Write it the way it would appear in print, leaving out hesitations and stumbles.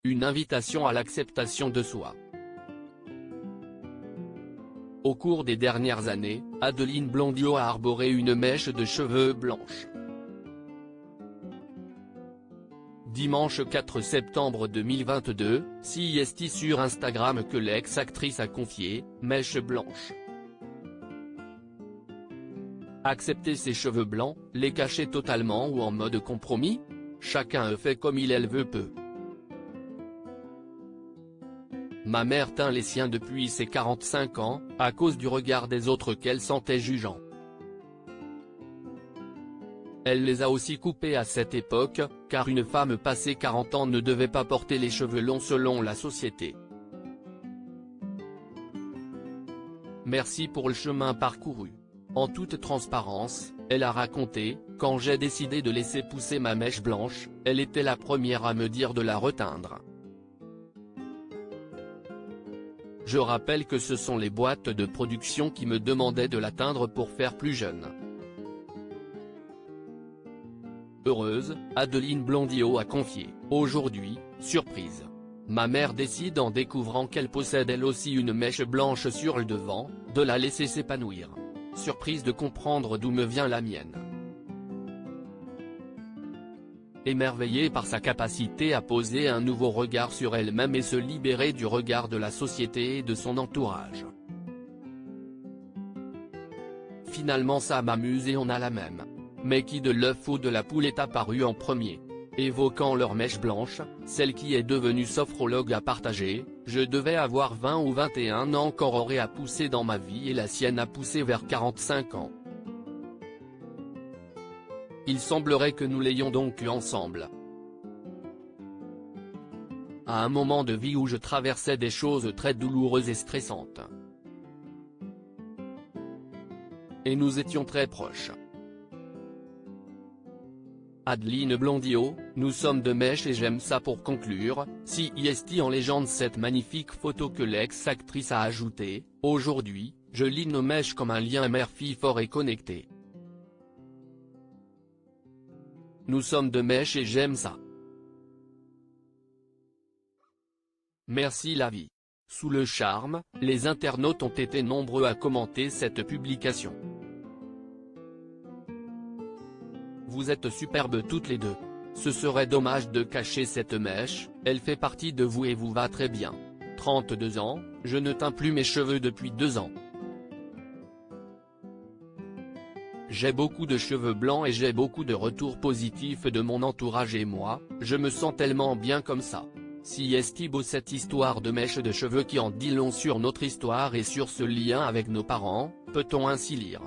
une invitation à l'acceptation de soi. Au cours des dernières années, Adeline Blondiau a arboré une mèche de cheveux blanche. Dimanche 4 septembre 2022, CIST sur Instagram que l'ex-actrice a confié, mèche blanche. Accepter ses cheveux blancs, les cacher totalement ou en mode compromis? Chacun fait comme il veut peu. Ma mère teint les siens depuis ses 45 ans, à cause du regard des autres qu'elle sentait jugeant. Elle les a aussi coupés à cette époque, car une femme passée 40 ans ne devait pas porter les cheveux longs selon la société. Merci pour le chemin parcouru. En toute transparence, elle a raconté, quand j'ai décidé de laisser pousser ma mèche blanche, elle était la première à me dire de la reteindre. Je rappelle que ce sont les boîtes de production qui me demandaient de la teindre pour faire plus jeune. Heureuse, Adeline Blondiau a confié, aujourd'hui, surprise. Ma mère décide en découvrant qu'elle possède elle aussi une mèche blanche sur le devant, de la laisser s'épanouir. Surprise de comprendre d'où me vient la mienne. Émerveillée par sa capacité à poser un nouveau regard sur elle-même et se libérer du regard de la société et de son entourage. Finalement ça m'amuse et on a la même. Mais qui de l'œuf ou de la poule est apparu en premier? Évoquant leur mèche blanche, celle qui est devenue sophrologue a partagé, je devais avoir 20 ou 21 ans quand aurait à pousser dans ma vie et la sienne a poussé vers 45 ans. Il semblerait que nous l'ayons donc eu ensemble. À un moment de vie où je traversais des choses très douloureuses et stressantes. Et nous étions très proches. Adeline Blondiau, nous sommes de mèche et j'aime ça. Pour conclure, CIST en légende cette magnifique photo que l'ex-actrice a ajoutée, aujourd'hui, je lis nos mèches comme un lien mère-fille fort et connecté. Nous sommes de mèche et j'aime ça. Merci la vie. Sous le charme, les internautes ont été nombreux à commenter cette publication. Vous êtes superbes toutes les deux. Ce serait dommage de cacher cette mèche, elle fait partie de vous et vous va très bien. 32 ans, je ne teins plus mes cheveux depuis 2 ans. J'ai beaucoup de cheveux blancs et j'ai beaucoup de retours positifs de mon entourage et moi, je me sens tellement bien comme ça. CIST beau cette histoire de mèche de cheveux qui en dit long sur notre histoire et sur ce lien avec nos parents, peut-on ainsi lire.